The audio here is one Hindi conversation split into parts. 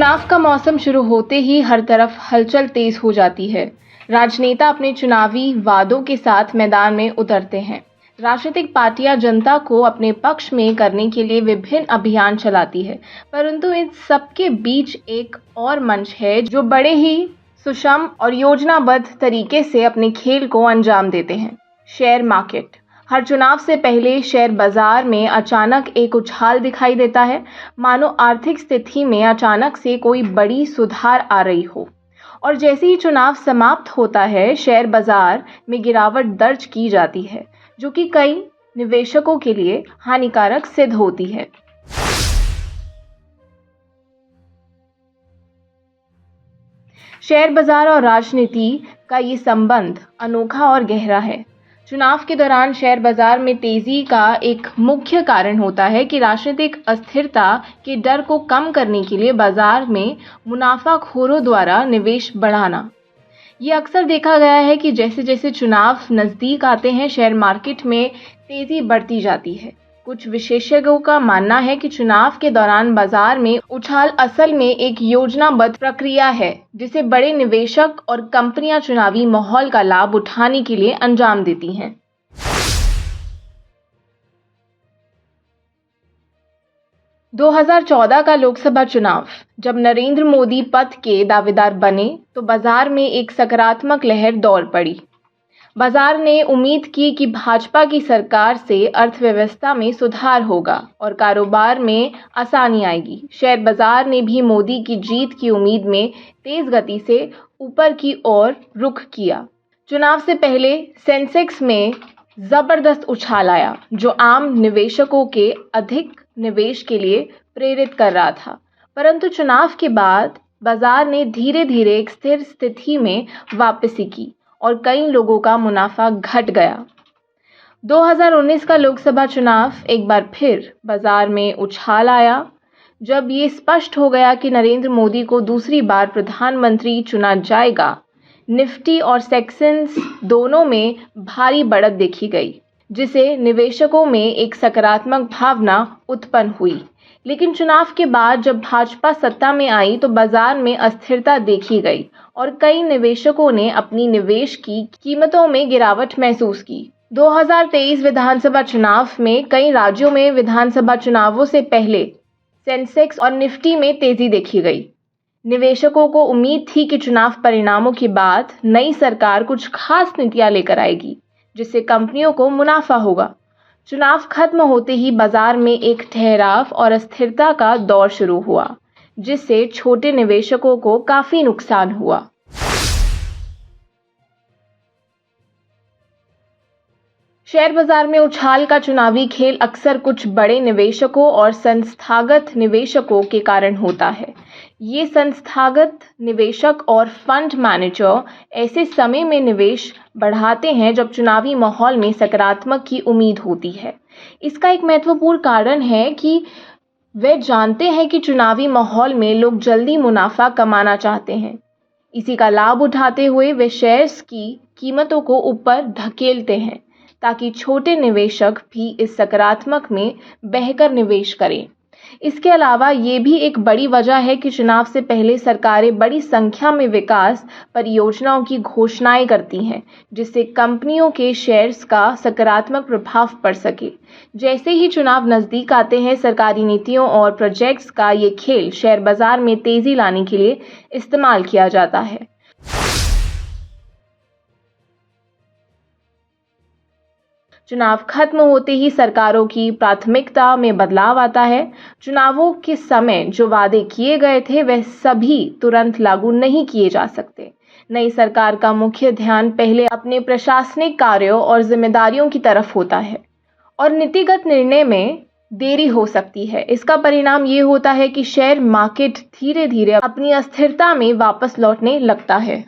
चुनाव का मौसम शुरू होते ही हर तरफ हलचल तेज हो जाती है। राजनेता अपने चुनावी वादों के साथ मैदान में उतरते हैं। राजनीतिक पार्टियां जनता को अपने पक्ष में करने के लिए विभिन्न अभियान चलाती है, परंतु इन सबके बीच एक और मंच है जो बड़े ही सुषम और योजनाबद्ध तरीके से अपने खेल को अंजाम देते हैं। Share market. हर चुनाव से पहले शेयर बाजार में अचानक एक उछाल दिखाई देता है, मानो आर्थिक स्थिति में अचानक से कोई बड़ी सुधार आ रही हो। और जैसे ही चुनाव समाप्त होता है, शेयर बाजार में गिरावट दर्ज की जाती है, जो कि कई निवेशकों के लिए हानिकारक सिद्ध होती है। शेयर बाजार और राजनीति का ये संबंध अनोखा और गहरा है। चुनाव के दौरान शेयर बाजार में तेजी का एक मुख्य कारण होता है कि राजनीतिक अस्थिरता के डर को कम करने के लिए बाजार में मुनाफाखोरों द्वारा निवेश बढ़ाना। ये अक्सर देखा गया है कि जैसे जैसे चुनाव नज़दीक आते हैं, शेयर मार्केट में तेजी बढ़ती जाती है। कुछ विशेषज्ञों का मानना है कि चुनाव के दौरान बाजार में उछाल असल में एक योजनाबद्ध प्रक्रिया है, जिसे बड़े निवेशक और कंपनियां चुनावी माहौल का लाभ उठाने के लिए अंजाम देती हैं। दो 2014 का लोकसभा चुनाव जब नरेंद्र मोदी पद के दावेदार बने, तो बाजार में एक सकारात्मक लहर दौड़ पड़ी। बाजार ने उम्मीद की कि भाजपा की सरकार से अर्थव्यवस्था में सुधार होगा और कारोबार में आसानी आएगी। शेयर बाजार ने भी मोदी की जीत की उम्मीद में तेज गति से ऊपर की ओर रुख किया। चुनाव से पहले सेंसेक्स में जबरदस्त उछाल आया, जो आम निवेशकों के अधिक निवेश के लिए प्रेरित कर रहा था। परंतु चुनाव के बाद बाजार ने धीरे धीरे एक स्थिर स्थिति में वापसी की और कई लोगों का मुनाफा घट गया। 2019 का लोकसभा चुनाव एक बार फिर बाजार में उछाल आया, जब ये स्पष्ट हो गया कि नरेंद्र मोदी को दूसरी बार प्रधानमंत्री चुना जाएगा। निफ्टी और सेंसेक्स दोनों में भारी बढ़त देखी गई, जिसे निवेशकों में एक सकारात्मक भावना उत्पन्न हुई। लेकिन चुनाव के बाद जब भाजपा सत्ता में आई, तो बाजार में अस्थिरता देखी गई और कई निवेशकों ने अपनी निवेश की कीमतों में गिरावट महसूस की। 2023 विधानसभा चुनाव में कई राज्यों में विधानसभा चुनावों से पहले सेंसेक्स और निफ्टी में तेजी देखी गई। निवेशकों को उम्मीद थी कि चुनाव परिणामों के बाद नई सरकार कुछ खास नीतियां लेकर आएगी, जिससे कंपनियों को मुनाफा होगा। चुनाव खत्म होते ही बाजार में एक ठहराव और अस्थिरता का दौर शुरू हुआ, जिससे छोटे निवेशकों को काफी नुकसान हुआ। शेयर बाजार में उछाल का चुनावी खेल अक्सर कुछ बड़े निवेशकों और संस्थागत निवेशकों के कारण होता है। ये संस्थागत निवेशक और फंड मैनेजर ऐसे समय में निवेश बढ़ाते हैं जब चुनावी माहौल में सकारात्मक की उम्मीद होती है। इसका एक महत्वपूर्ण कारण है कि वे जानते हैं कि चुनावी माहौल में लोग जल्दी मुनाफा कमाना चाहते हैं। इसी का लाभ उठाते हुए वे शेयर्स की कीमतों को ऊपर धकेलते हैं, ताकि छोटे निवेशक भी इस सकारात्मक में बहकर निवेश करें। इसके अलावा ये भी एक बड़ी वजह है कि चुनाव से पहले सरकारें बड़ी संख्या में विकास परियोजनाओं की घोषणाएं करती हैं, जिससे कंपनियों के शेयर्स का सकारात्मक प्रभाव पड़ सके। जैसे ही चुनाव नज़दीक आते हैं, सरकारी नीतियों और प्रोजेक्ट्स का ये खेल शेयर बाजार में तेजी लाने के लिए इस्तेमाल किया जाता है। चुनाव खत्म होते ही सरकारों की प्राथमिकता में बदलाव आता है। चुनावों के समय जो वादे किए गए थे, वह सभी तुरंत लागू नहीं किए जा सकते। नई सरकार का मुख्य ध्यान पहले अपने प्रशासनिक कार्यों और जिम्मेदारियों की तरफ होता है और नीतिगत निर्णय में देरी हो सकती है। इसका परिणाम ये होता है कि शेयर मार्केट धीरे धीरे अपनी अस्थिरता में वापस लौटने लगता है।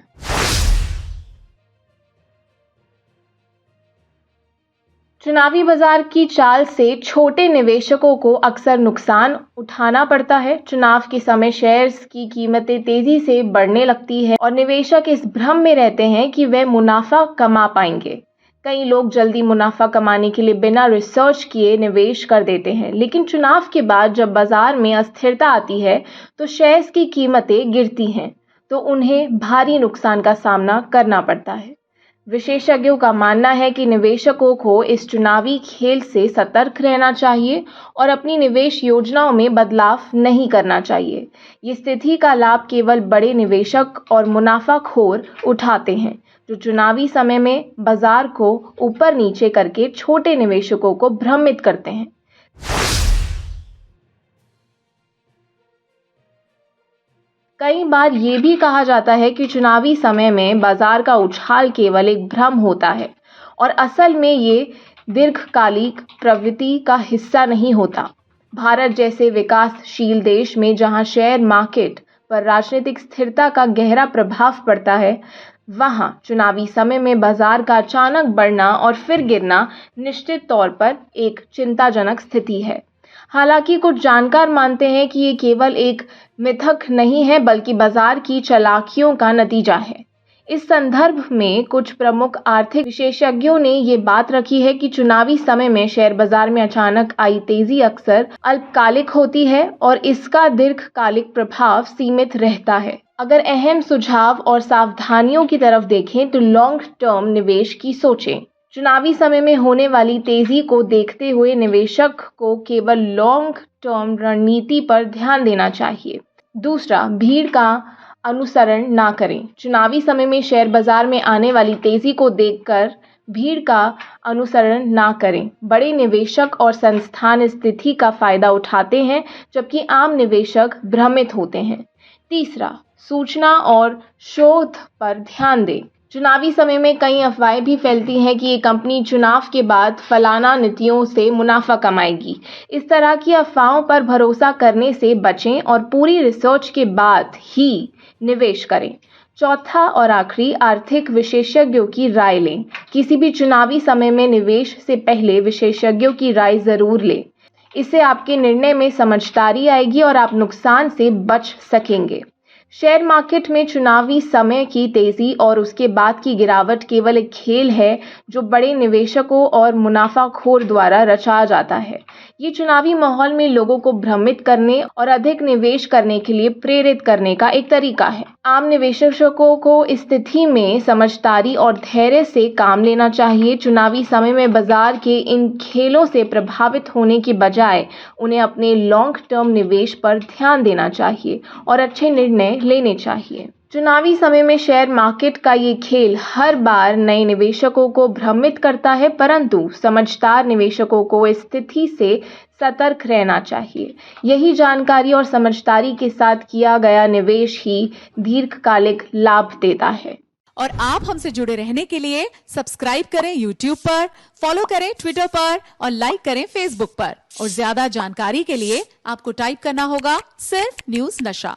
चुनावी बाजार की चाल से छोटे निवेशकों को अक्सर नुकसान उठाना पड़ता है। चुनाव के समय शेयर्स की कीमतें तेजी से बढ़ने लगती है और निवेशक इस भ्रम में रहते हैं कि वे मुनाफा कमा पाएंगे। कई लोग जल्दी मुनाफा कमाने के लिए बिना रिसर्च किए निवेश कर देते हैं, लेकिन चुनाव के बाद जब बाजार में अस्थिरता आती है तो शेयर्स की कीमतें गिरती हैं, तो उन्हें भारी नुकसान का सामना करना पड़ता है। विशेषज्ञों का मानना है कि निवेशकों को इस चुनावी खेल से सतर्क रहना चाहिए और अपनी निवेश योजनाओं में बदलाव नहीं करना चाहिए। ये स्थिति का लाभ केवल बड़े निवेशक और मुनाफाखोर उठाते हैं, जो चुनावी समय में बाजार को ऊपर नीचे करके छोटे निवेशकों को भ्रमित करते हैं। कई बार ये भी कहा जाता है कि चुनावी समय में बाजार का उछाल केवल एक भ्रम होता है और असल में ये दीर्घकालिक प्रवृत्ति का हिस्सा नहीं होता। भारत जैसे विकासशील देश में जहां शेयर मार्केट पर राजनीतिक स्थिरता का गहरा प्रभाव पड़ता है, वहां चुनावी समय में बाजार का अचानक बढ़ना और फिर गिरना निश्चित तौर पर एक चिंताजनक स्थिति है। हालांकि कुछ जानकार मानते हैं कि ये केवल एक मिथक नहीं है, बल्कि बाजार की चालाकियों का नतीजा है। इस संदर्भ में कुछ प्रमुख आर्थिक विशेषज्ञों ने ये बात रखी है कि चुनावी समय में शेयर बाजार में अचानक आई तेजी अक्सर अल्पकालिक होती है और इसका दीर्घकालिक प्रभाव सीमित रहता है। अगर अहम सुझाव और सावधानियों की तरफ देखें तो लॉन्ग टर्म निवेश की सोचें। चुनावी समय में होने वाली तेजी को देखते हुए निवेशक को केवल लॉन्ग टर्म रणनीति पर ध्यान देना चाहिए। दूसरा, भीड़ का अनुसरण ना करें। चुनावी समय में शेयर बाजार में आने वाली तेजी को देखकर भीड़ का अनुसरण ना करें। बड़े निवेशक और संस्थान स्थिति का फायदा उठाते हैं, जबकि आम निवेशक भ्रमित होते हैं। तीसरा, सूचना और शोध पर ध्यान दें। चुनावी समय में कई अफवाहें भी फैलती हैं कि ये कंपनी चुनाव के बाद फलाना नीतियों से मुनाफा कमाएगी। इस तरह की अफवाहों पर भरोसा करने से बचें और पूरी रिसर्च के बाद ही निवेश करें। चौथा और आखिरी, आर्थिक विशेषज्ञों की राय लें। किसी भी चुनावी समय में निवेश से पहले विशेषज्ञों की राय जरूर लें। इससे आपके निर्णय में समझदारी आएगी और आप नुकसान से बच सकेंगे। शेयर मार्केट में चुनावी समय की तेजी और उसके बाद की गिरावट केवल एक खेल है जो बड़े निवेशकों और मुनाफाखोर द्वारा रचा जाता है। ये चुनावी माहौल में लोगों को भ्रमित करने और अधिक निवेश करने के लिए प्रेरित करने का एक तरीका है। आम निवेशकों को इस स्थिति में समझदारी और धैर्य से काम लेना चाहिए। चुनावी समय में बाजार के इन खेलों से प्रभावित होने की बजाय उन्हें अपने लॉन्ग टर्म निवेश पर ध्यान देना चाहिए और अच्छे निर्णय लेने चाहिए। चुनावी समय में शेयर मार्केट का ये खेल हर बार नए निवेशकों को भ्रमित करता है, परंतु समझदार निवेशकों को इस स्थिति से सतर्क रहना चाहिए। यही जानकारी और समझदारी के साथ किया गया निवेश ही दीर्घकालिक लाभ देता है। और आप हमसे जुड़े रहने के लिए सब्सक्राइब करें YouTube पर, फॉलो करें Twitter पर और लाइक करें Facebook पर। और ज्यादा जानकारी के लिए आपको टाइप करना होगा सिर्फ न्यूज़ नशा।